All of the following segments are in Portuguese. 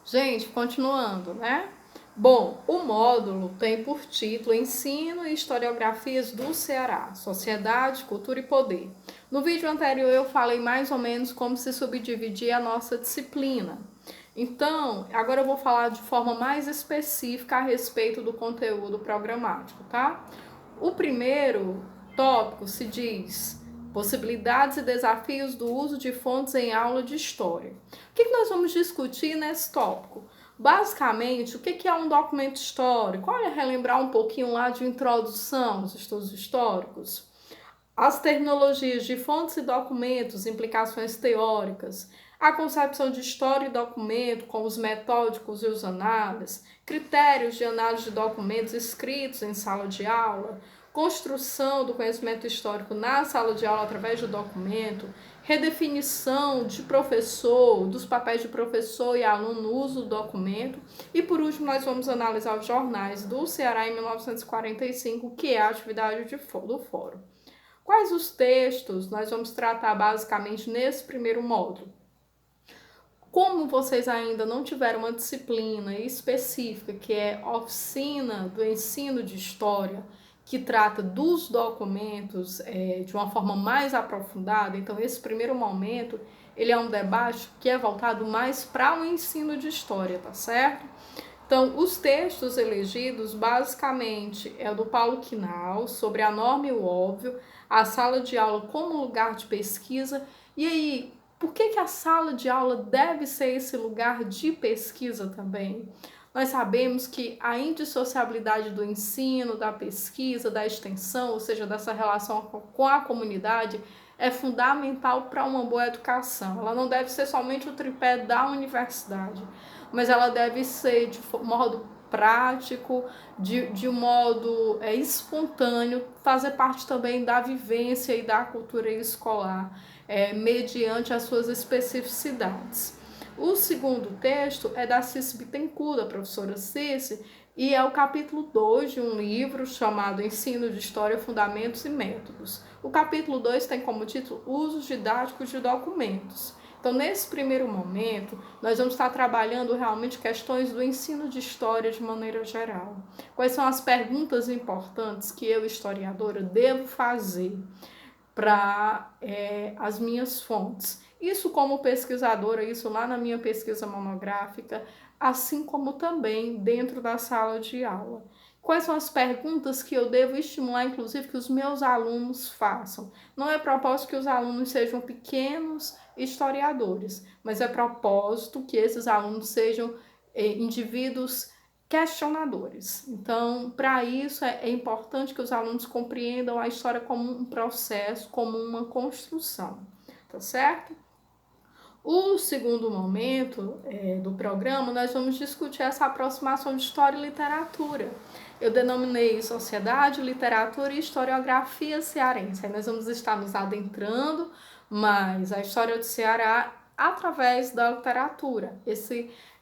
Gente, continuando, né? Bom, o módulo tem por título Ensino e Historiografias do Ceará, Sociedade, Cultura e Poder. No vídeo anterior eu falei mais ou menos como se subdividia a nossa disciplina. Então, agora eu vou falar de forma mais específica a respeito do conteúdo programático, tá? O primeiro tópico se diz possibilidades e desafios do uso de fontes em aula de história. O que nós vamos discutir nesse tópico? Basicamente, o que é um documento histórico? Olha, relembrar um pouquinho lá de introdução aos estudos históricos. As terminologias de fontes e documentos, implicações teóricas, a concepção de história e documento com os metódicos e os análises, critérios de análise de documentos escritos em sala de aula, construção do conhecimento histórico na sala de aula através do documento, redefinição de professor, dos papéis de professor e aluno no uso do documento, e por último nós vamos analisar os jornais do Ceará em 1945, que é a atividade do fórum. Quais os textos nós vamos tratar basicamente nesse primeiro módulo? Como vocês ainda não tiveram uma disciplina específica, que é oficina do ensino de história, que trata dos documentos de uma forma mais aprofundada, então esse primeiro momento ele é um debate que é voltado mais para o ensino de história, tá certo? Então, os textos elegidos, basicamente, é o do Paulo Quinal, sobre a norma e o óbvio, a sala de aula como lugar de pesquisa. E aí, por que a sala de aula deve ser esse lugar de pesquisa também? Nós sabemos que a indissociabilidade do ensino, da pesquisa, da extensão, ou seja, dessa relação com a comunidade, é fundamental para uma boa educação. Ela não deve ser somente o tripé da universidade, mas ela deve ser de modo prático, de um modo espontâneo, fazer parte também da vivência e da cultura escolar, mediante as suas especificidades. O segundo texto é da Cici Bittencourt, da professora Cici, e é o capítulo 2 de um livro chamado Ensino de História, Fundamentos e Métodos. O capítulo 2 tem como título Usos Didáticos de Documentos. Então, nesse primeiro momento, nós vamos estar trabalhando realmente questões do ensino de história de maneira geral. Quais são as perguntas importantes que eu, historiadora, devo fazer para as minhas fontes? Isso como pesquisadora, isso lá na minha pesquisa monográfica, assim como também dentro da sala de aula. Quais são as perguntas que eu devo estimular, inclusive, que os meus alunos façam? Não é propósito que os alunos sejam pequenos historiadores, mas é propósito que esses alunos sejam indivíduos questionadores. Então, para isso, é importante que os alunos compreendam a história como um processo, como uma construção, tá certo? O segundo momento do programa, nós vamos discutir essa aproximação de história e literatura. Eu denominei Sociedade, Literatura e Historiografia Cearense. Aí nós vamos estar nos adentrando mais a história do Ceará através da literatura,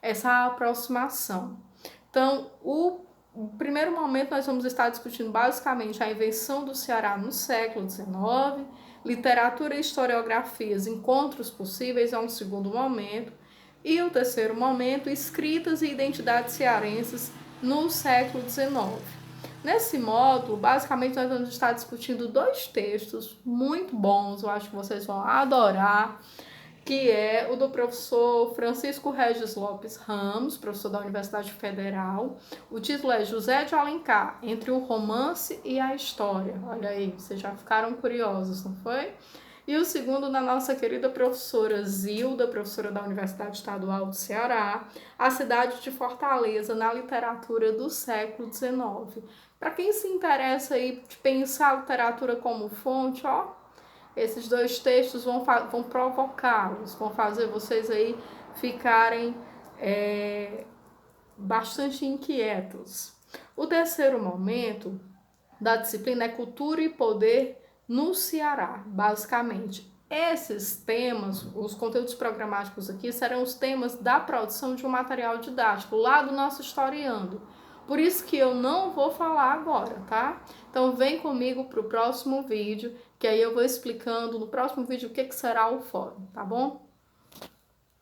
essa aproximação. Então, o primeiro momento nós vamos estar discutindo basicamente a invenção do Ceará no século XIX, literatura e historiografias, encontros possíveis é um segundo momento, e o terceiro momento, escritas e identidades cearenses no século XIX. Nesse módulo, basicamente, nós vamos estar discutindo dois textos muito bons, eu acho que vocês vão adorar, que é o do professor Francisco Regis Lopes Ramos, professor da Universidade Federal. O título é José de Alencar, entre o romance e a história. Olha aí, vocês já ficaram curiosos, não foi? E o segundo da nossa querida professora Zilda, professora da Universidade Estadual do Ceará, a cidade de Fortaleza na literatura do século XIX. Para quem se interessa aí de pensar a literatura como fonte, esses dois textos vão provocá-los, vão fazer vocês aí ficarem bastante inquietos. O terceiro momento da disciplina é Cultura e Poder no Ceará, basicamente. Esses temas, os conteúdos programáticos aqui, serão os temas da produção de um material didático, lá do nosso Historiando. Por isso que eu não vou falar agora, tá? Então vem comigo para o próximo vídeo, que aí eu vou explicando no próximo vídeo o que será o fórum, tá bom?